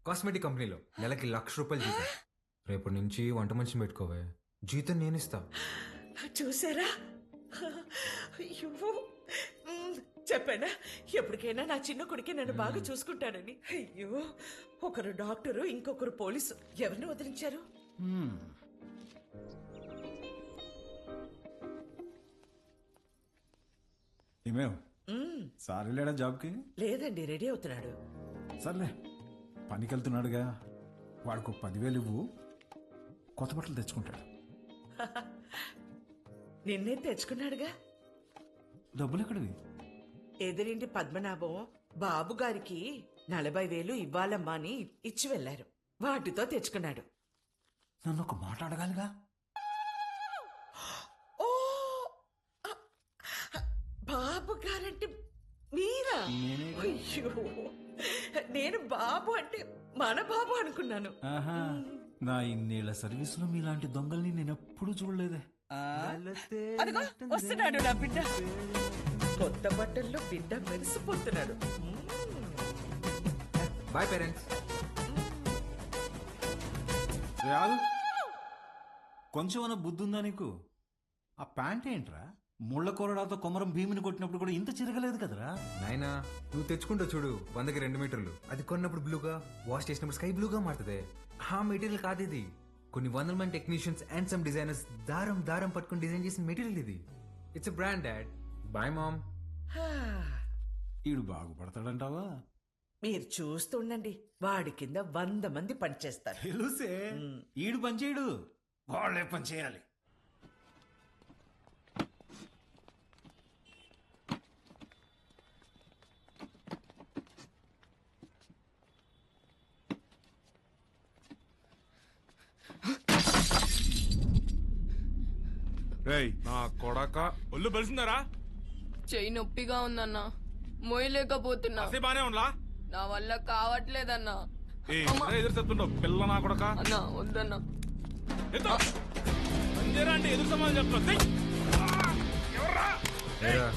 Cosmetic కంపెనీలో నెలకి ₹1,00,000 జీతం. రేపటి నుంచి వంట మనిషిని పెట్టుకోవే, జీతం నేనిస్తా. చూసారా? అయ్యో, చెప్పానా ఎప్పటికైనా నా చిన్న కొడుకే నన్ను బాగా చూసుకుంటానని. అయ్యో, ఒకరు డాక్టరు, ఇంకొకరు పోలీసు. ఎవరిని వదిలించారు? ఏమేవ్ సార్ వెళ్ళాడా జాబ్కి? లేదండి, రెడీ అవుతున్నాడు. సర్లే, పనికి వెళ్తున్నాడుగా, వాడికి 10,000 ఇవ్వు, కొత్త బట్టలు తెచ్చుకుంటాడు. నిన్నే తెచ్చుకున్నాడుగా. డబ్బులు ఎక్కడివి? ఎదురింటి పద్మనాభం బాబు గారికి 40,000 ఇవ్వాలమ్మా అని ఇచ్చి వెళ్లారు. వాటితో తెచ్చుకున్నాడు. నన్ను ఒక మాట అడగాలిగా. ఓ, బాబు గారంటే మీరా? అయ్యో, నేను బాబు అంటే మన బాబు అనుకున్నాను. ఆహా, నా ఇన్నేళ్ల సర్వీస్ లో మీలాంటి దొంగల్ని నేను ఎప్పుడు చూడలేదే. అదిగో వస్తున్నాడు నా బిడ్డ. కొత్త బట్టల్లో బిడ్డ మెరిసిపోతున్నాడు. Boy parents. రాదు, కొంచెం అన్న బుద్ధి ఉందా నీకు? ఆ ప్యాంట్ ఏంట్రా, ముళ్ళ కూరడాతో కొమరం భీమిని కొట్టినప్పుడు కూడా ఇంత చిరగలేదు కదరా. నాయనా, నువ్వు తెచ్చుకుంటావు చూడు 100కి 2 మీటర్లు, అది కొన్నప్పుడు బ్లూగా, వాష్ చేసినప్పుడు స్కై బ్లూగా మారుతుంది. ఆ మెటీరియల్ కాదు ఇది. కొన్ని 100 మంది టెక్నీషియన్స్ అండ్ సమ్ డిజైనర్స్ దారం దారం పట్టుకుని డిజైన్ చేసిన మెటీరియల్ ఇది. It's brand dad. Boy mom. ఈడు బాగుపడతాడంటావా? మీరు చూస్తుండండి, వాడి కింద 100 మంది పనిచేస్తారు. తెలుసే, ఈడు పని చేయడు, వాళ్ళే పని చేయాలి. నా కొడక ఒళ్ళు బలిసిందరా? చెయ్యి నొప్పిగా ఉందన్నా, మోయలేకపోతున్నా. బానే ఉండలా? నా వల్ల కావట్లేదన్నా. ఎదురు చెప్తుండవు పిల్ల నా కొడక. అన్నా వద్దన్నా. అంటే ఎదురు సమాధానం చెప్తున్నా. ఏరా,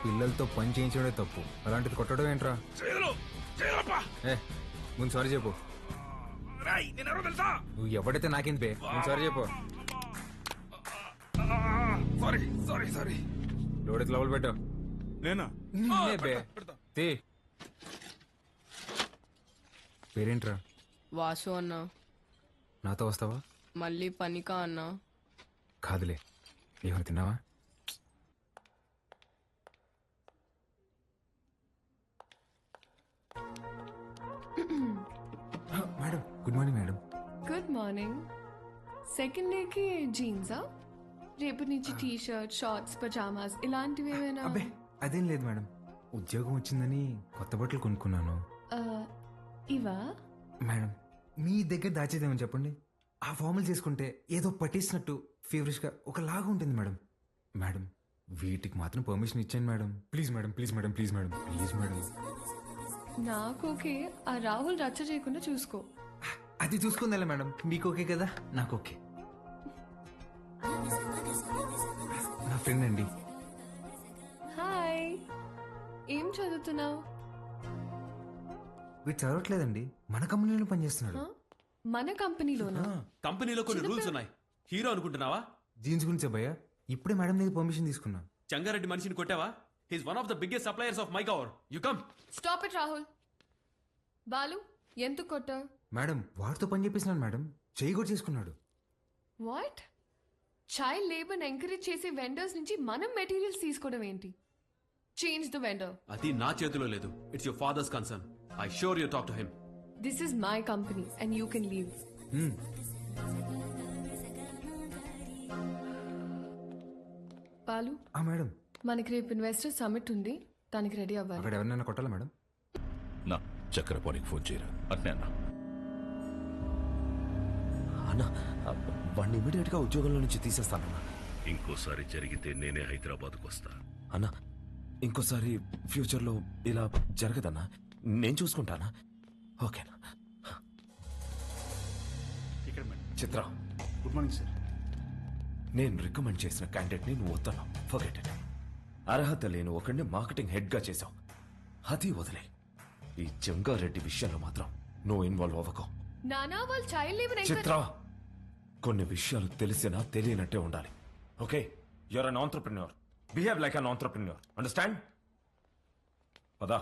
పిల్లలతో పని చేయించడే తప్పు, అలాంటిది కొట్టడం ఏంట్రా? ఏ, ముందు సారీ చెప్పు. నువ్వు ఎవడైతే నాకేంది బే, ముందు సారీ చెప్పు. సారీ లోడెత్తి లోపల పెట్టు. నేనా? బే తీ. పేరేంట్రా? వాసు అన్నా. నాతో వస్తావా? మళ్ళీ పనికా అన్నా? కాదులే, ఏమైనా తిన్నావా? Madam, good morning madam. Good morning. Second డేకి జీన్సా? రేపటి నుంచి టీ షర్ట్, షార్ట్స్, పజామాస్ ఇలాంటివి ఏమైనా? అబ్బే అదేం లేదు మేడం, ఉద్యోగం వచ్చిందని కొత్త బట్టలు కొనుక్కున్నాను. ఇవా? మేడం, మీ దగ్గర దాచేదేమని చెప్పండి. ఆ ఫార్మల్ చేసుకుంటే ఏదో పట్టేసినట్టు ఫేవరెట్ గా ఒకలాగా ఉంటుంది మేడం. మేడం, వీటికి మాత్రం పర్మిషన్ ఇచ్చాను madam. Please madam, please madam, please madam, please madam. నాకు ఓకే, ఆ రాహుల్ రచ్చ చేయకుండా చూసుకో. అది చూసుకుందా మేడం, మీకు ఓకే కదా? నాకు ఓకే. నా ఫ్రెండ్ అండి. హాయ్, ఏం చదువుతున్నావు? వీడు చదవట్లేదండి, మన కంపెనీలో పనిచేస్తున్నాడు. మన కంపెనీలోనా? కంపెనీలో కొన్ని రూల్స్ ఉన్నాయి. హీరో అనుకుంటున్నావా? జీన్స్ గురించి భయ్యా, ఇప్పుడే మేడం దగ్గర పర్మిషన్ తీసుకున్నా. చంగారెడ్డి మనిషిని కొట్టావా? He's one of the biggest suppliers of మైకవర్. You come. Stop it Rahul. Balu, ఎంత కొట్టావు? మేడం, వాడితో పని చేపిస్తున్నాను మేడం, చేయి కూడా చేసుకున్నాడు. వాట్? చైల్డ్ లేబర్ ఎంకరేజ్ చేసే వెండర్స్ నుంచి మనం మెటీరియల్స్ తీసుకోవడం ఏంటి? Change the vendor. అది నా చేతిలో లేదు. It's your father's concern. I sure you talk to him. This is my company and you can leave. Balu, madam, మనకి రేపు ఇన్వెస్టర్ సమిట్ ఉంది, దానికి రెడీ అవ్వాలి. అక్కడ ఎవరినైనా కొట్టాలా మేడం? నా చక్రపాణికి ఫోన్ చేయరా. అట్నే అన్న. అన్న, వాడిని ఇమీడియట్ గా ఉద్యోగంలో నుంచి తీసేస్తానన్నా. ఇంకోసారి జరిగితే నేనే హైదరాబాద్కు వస్తా. అన్నా, ఇంకోసారి ఫ్యూచర్ లో ఇలా జరగదన్నా, నేను చూసుకుంటానా? ఓకేనా? చిత్ర, గుడ్ మార్నింగ్ సార్. నేను రికమెండ్ చేసిన క్యాండిడేట్ ని నువ్వు వద్దన్నావు. Forget it. అర్హత లేని ఒకడిని మార్కెటింగ్ హెడ్ గా చేశావు, అది వదిలే. ఈ జంగారెడ్డి విషయంలో మాత్రం నువ్వు ఇన్వాల్వ్ అవ్వకు. నానా వాళ్ళు చైల్డ్ లేబర్ చిత్ర, కొన్ని విషయాలు తెలిసినా తెలియనట్టే ఉండాలి. Okay, you are an entrepreneur. Behave like an entrepreneur. Understand? పదా.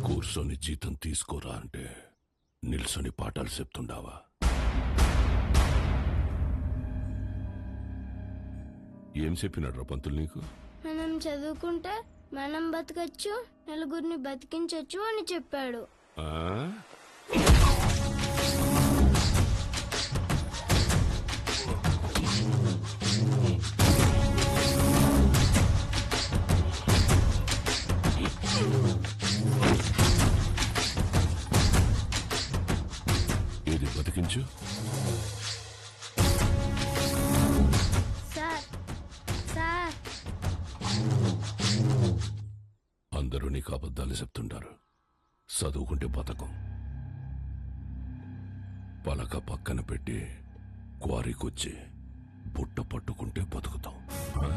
కూర్చొని జీతం తీసుకోరా అంటే నిల్సొని పాఠాలు చెప్తుండావా? ఏం చెప్పినాడు పంతులు నీకు? మనం చదువుకుంటే మనం బతకచ్చు, నలుగురిని బతికించచ్చు అని చెప్పాడు. ఆ? ఏది బతికించు? సార్ సార్ అందరూ నీకు అబద్ధాలు చెప్తుంటారు. చదువుకుంటే బతకం. పలక పక్కన పెట్టి క్వారీకొచ్చి బుట్ట పట్టుకుంటే బతుకుతాం. ఆ?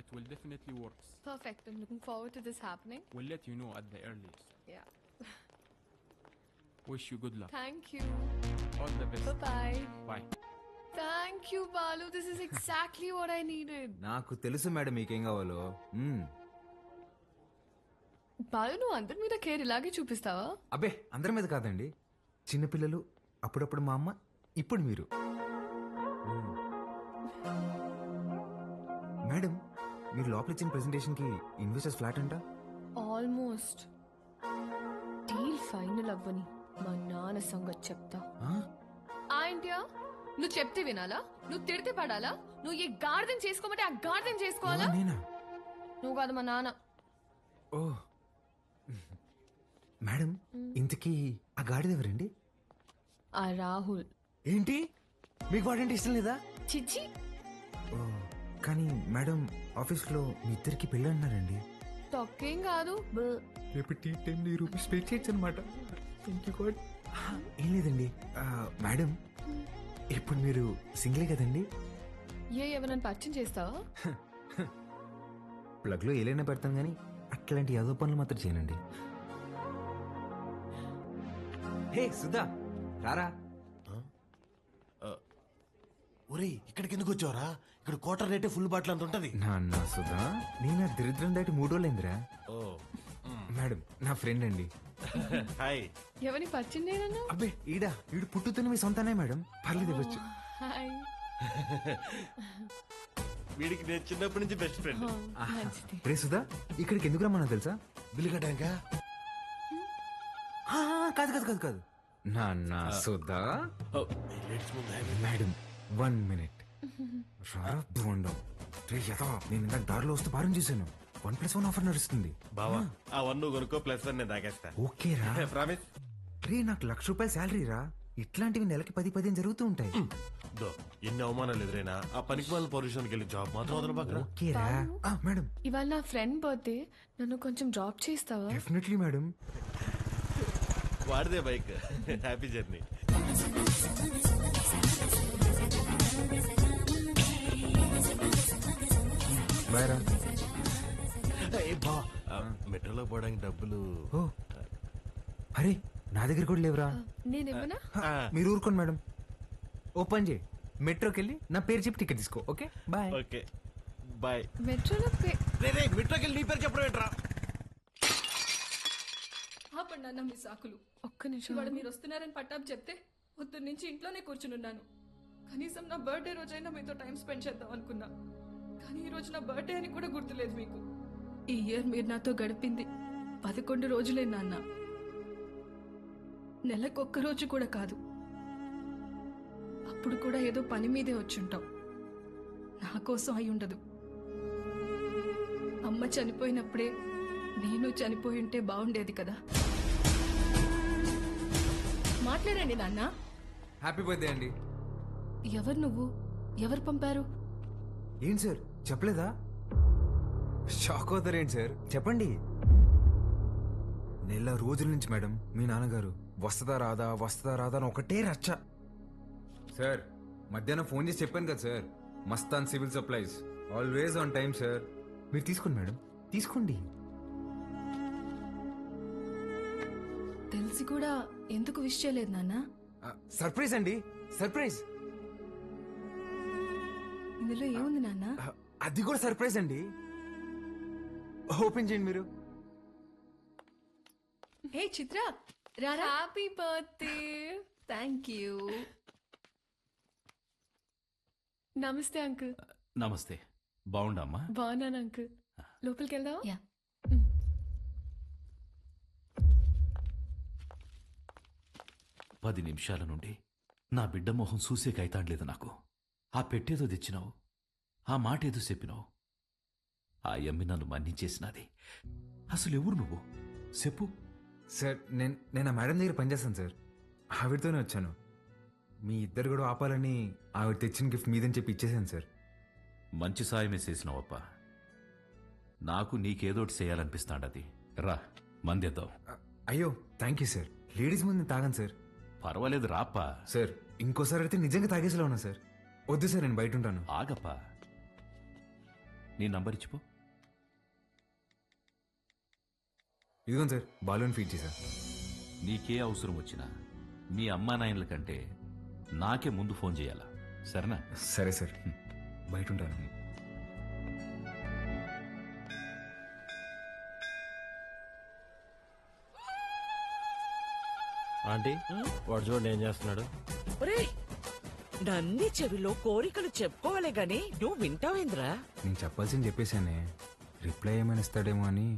It will definitely work. Perfect. I'm looking forward to this happening. We'll let you know at the earliest. Yeah. Wish you good luck. Thank you. All the best. Bye-bye. Bye. Thank you, Balu. This is exactly what I needed. నాకు తెలుసు madam మీకేం కావాలో. బాలు, నువ్వు అందరి మీద care ఇలాగే చూపిస్తావా? అబ్బే, అందరి మీద కాదండి. చిన్నపిల్లలు, అప్పుడప్పుడు మా అమ్మ, ఇప్పుడు మీరు. మేడం, మీరు లోపల ఇచ్చిన ప్రెజెంటేషన్ కి ఇన్వెస్టర్స్ ఫ్లాట్ అంట. ఆల్మోస్ట్. డీల్ ఫైనల్ అవ్వని మా నాన్న సంగతి చెప్తా. ఏంటియా, నువ్వు చెప్తే వినాలా? నువ్వు తిడితే పడాలా? నువ్వు ఏ గార్డెన్ చేసుకోమంటే ఆ గార్డెన్ చేసుకోవాలా? నేనా? నువ్వు కాదు, మా నాన్న. ఓ మేడం, ఇంతకీ ఆ గాడిద ఎవరండి? ఆ రాహుల్. ఏంటి, మీకు వాడంటే ఇష్టం లేదా? చిచ్చి. ఓ, కానీ మేడం, ఆఫీస్లో మీ ఇద్దరికి పెళ్ళి అన్నారండి. తొక్కేం కాదు. రేపు టీ టైంలో ఈ రూపీస్ పే చేయొచ్చు అనమాట. ఏం లేదండి మేడం, ఇప్పుడు మీరు సింగిలే కదండి? ఎవరైనా పరిచయం చేస్తావా? ప్లగ్లో ఏలైనా పెడతాం కానీ అట్లాంటి యాదో పనులు మాత్రం చేయనండి. హే సుధా, రారా. ఒరేయ్, ఇక్కడికి ఎందుకు వచ్చావరా? ఇక్కడ క్వార్టర్ రేటే ఫుల్ బాటిల్ అంత ఉంటది. నాన్న సుధా, నేను ఆ దరిద్రం దాటి 3 రోజులైందిరా. మేడం, నా ఫ్రెండ్ అండి. హాయ్. ఎవరిని పరిచయం చేయనన్నా? అబ్బే, ఈడు పుట్టుతున్న మీ సొంతనే మేడం, పర్లేదు ఇవ్వచ్చు. హాయ్. వీడికి నేను చిన్నప్పటి నుంచి బెస్ట్ ఫ్రెండ్. మంచిది. రే సుధా, ఇక్కడికి ఎందుకు రమ్మన్నా తెలుసా? బిల్లు కట్టాక. కాదు కాదు కాదు కాదు నాన్న సుధా. Madam, 1 minute. రారా బోండం. రే యథా, నేను ఇందాక దారిలో వస్తూ భారం చేశాను. 1+1 ఆఫర్ నడుస్తుంది. బావా, ఆ 1 నువ్వు కొనుక్కో, +1 నేను తాగేస్తా. ఓకే రా. ప్రామిస్. రే, నాకు ₹1,00,000 శాలరీ రా. ఇట్లాంటివి నెలకి 10-15 జరుగుతూ ఉంటాయి. ఎన్ని అవమానాలు ఎదురైనా ఆ పనికి వాళ్ళ పొజిషన్కి వెళ్ళి జాబ్ మాత్రం వదలబాకరా. ఓకే రా. మేడం, ఇవాళ నా ఫ్రెండ్ బర్త్డే, నన్ను కొంచెం డ్రాప్ చేస్తావా? Definitely madam. వాడిదే బైక్. Happy journey. బాయ్ రా. మెట్రోలో పోవడానికి డబ్బులు. ఓ అరే, నా దగ్గర కూడా లేవురా. నేనేమన్నా? మీరు ఊరుకోండి మేడం. ఓ పని చేయి, మెట్రోకి వెళ్ళి నా పేరు చెప్పి టికెట్ తీసుకో. Okay bye. Okay bye. మెట్రోలో మెట్రోకి వెళ్ళి నీ పేరు చెప్పడం ఏంట్రా? ఆపండి అన్న మీ సాకులు. ఒక్క నిమిషం. ఇవాళ మీరు వస్తున్నారని పట్టాపు చెప్తే పొద్దున్న నుంచి ఇంట్లోనే కూర్చునున్నాను. కనీసం నా బర్త్డే రోజైనా మీతో టైం స్పెండ్ చేద్దాం అనుకున్నా, కానీ ఈ రోజు నా బర్త్డే అని కూడా గుర్తులేదు మీకు. ఈ ఇయర్ మీరు నాతో గడిపింది 11 రోజులే నాన్న. నెలకొక్క రోజు కూడా కాదు. అప్పుడు కూడా ఏదో పని మీదే వచ్చుంటాం. నా కోసం అయి ఉండదు. అమ్మ చనిపోయినప్పుడే నేను చనిపోయి ఉంటే బాగుండేది కదా. మాట్లాడండి నాన్న. హ్యాపీ బర్త్డే అండి. ఎవరు నువ్వు? ఎవరు పంపారు? ఏంటి సార్ చెప్పలేదా? షాక్ అవుతారు ఏంటి సార్, చెప్పండి. నెల రోజుల నుంచి మేడం మీ నాన్నగారు వస్తుందా రాదా అని ఒకటే రచ్చ. సార్ మధ్యాహ్నం ఫోన్ చేసి చెప్పాను కదా sir, Mastan civil supplies always on time sir. మీరు తీసుకోండి మేడం, తీసుకోండి. తెలిసి కూడా ఎందుకు విష్ చేయలేదు నాన్న? సర్ప్రైజ్ అండి, సర్ప్రైజ్. ఇందులో ఏముంది నాన్న? అది కూడా సర్ప్రైజ్ అండి. ఓపెన్ చేయండి మీరు. హే చిత్ర, రారా. Happy birthday. Thank you. నమస్తే అంకుల్. నమస్తే. బాగుండమ్మా? బాగున్నాను అంకుల్. లోపలికి వెళ్దాం. యా. 10 నిమిషాల నుండి నా బిడ్డ మొహం చూసే కైతాడలేదు నాకు. ఆ పెట్టేదో తెచ్చినావు, ఆ మాట ఏదో చెప్పినావు. ఆ యమ్మి నన్ను మన్నించేసినది. అసలు ఎవరు నువ్వు చెప్పు. సార్ నేను ఆ మేడం దగ్గర పనిచేస్తాను సార్, ఆవిడతోనే వచ్చాను. మీ ఇద్దరు కూడా ఆపాలని ఆవిడ తెచ్చిన గిఫ్ట్ మీదని చెప్పి ఇచ్చేసాను సార్. మంచి సాయమే చేసినావప్ప. నాకు నీకేదోటి చేయాలనిపిస్తాడది. రా మందేద్దాం. అయ్యో థ్యాంక్ యూ సార్. లేడీస్ ముందు తాగాను సార్. పర్వాలేదు రాప్పా. సార్ ఇంకోసారి అయితే నిజంగా తాగేసేలా ఉన్నా సార్. వద్దు సార్, నేను బయట ఉంటాను. ఆగప్పా, నీ నంబర్ ఇచ్చిపో. ఇదిగోండి సార్, బాలూన్ ఫీడ్ చేశా. నీకే అవసరం వచ్చినా మీ అమ్మా నాయనల కంటే నాకే ముందు ఫోన్ చేయాలా, సరేనా? సరే సార్, బయట ఉంటాను. ఆంటీ వాడు చూడండి ఏం చేస్తున్నాడు. ఒరేయ్, నన్ని చెవిలో కోరికలు చెప్పుకోవాలే గాని నువ్వు వింటావేంద్రా? నేను చెప్పాల్సింది చెప్పేశానే, రిప్లై ఏమైనా ఇస్తాడేమో అని.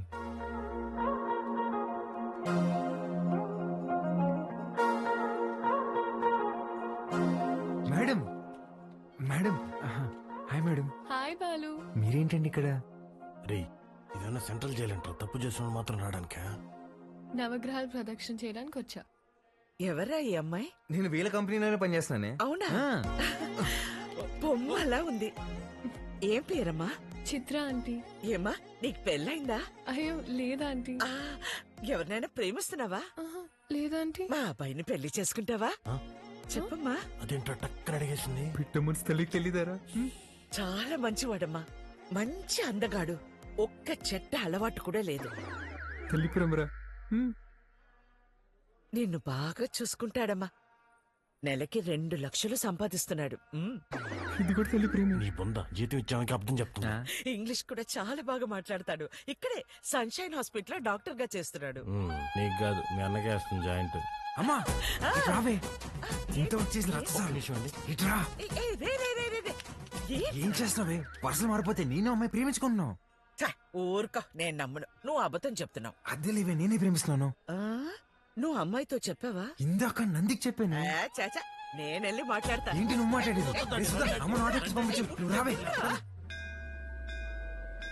Madam madam hi madam. Hi Balu. మీరేంటండి ఇక్కడ? రే ఇదన్నా సెంట్రల్ జైలు అంటారు, తప్పు చేసిన మాత్రం రావడానికా? నవగ్రహాలు ప్రదక్షిణ చేయడానికి వచ్చా. ఎవరా ఈ అమ్మాయి? నేను వీళ్ళ కంపెనీలోనే పనిచేస్తున్నానే. అవునా? ఆ. బొమ్మ అలా ఉంది. ఏం పేరమ్మా? చిత్ర ఆంటీ. ఏమ్మా నీకు పెళ్ళైందా? అయ్యో లేదా ఆంటీ. ఆ, ఎవరినైనా ప్రేమిస్తున్నావా? ఆహా, లేదా ఆంటీ. మా అబ్బాయిని పెళ్లి చేసుకుంటావా? చెప్పమ్మా. అదేంటో టక్కన అడిగేసింది. పిట్ట మనసు తల్లికి తెలియదారా? చాలా మంచివాడమ్మా, మంచి అందగాడు. ఒక్క చెట్ట అలవాటు కూడా లేదు. తల్లి ప్రేమరా. నిన్ను బాగా చూసుకుంటాడమ్మా. నెలకి 2 లక్షలు సంపాదిస్తున్నాడు. ఇది కూడా తల్లి ప్రేమ. నీ బొంద జీతం ఇచ్చామని అర్థం చెప్తున్నా. ఇంగ్లీష్ కూడా చాలా బాగా మాట్లాడతాడు. ఇక్కడే సన్షైన్ హాస్పిటల్ డాక్టర్ గా చేస్తున్నాడు. నీకు కాదు మీ అన్నకే వస్తుంది జాయింట్. అమ్మా రావే, ఇంత వచ్చేసి ఇట్రా. ఏం చేస్తున్నావే? పర్సలు మారిపోతే నేను అమ్మాయి ప్రేమించుకుంటున్నావు. ఊరుకో, నేను నమ్మను. నువ్వు అబద్ధం చెప్తున్నావు. అద్దె లేవే, నేనే ప్రేమిస్తున్నాను. నువ్వు అమ్మాయితో చెప్పావా? ఇందాక నందికి చెప్పాను. చాచా, నేనెళ్ళి మాట్లాడతా. ఏంటి నువ్వు మాట్లాడేది? అమ్మ నాటకి పంపించు. నువ్వు రావే.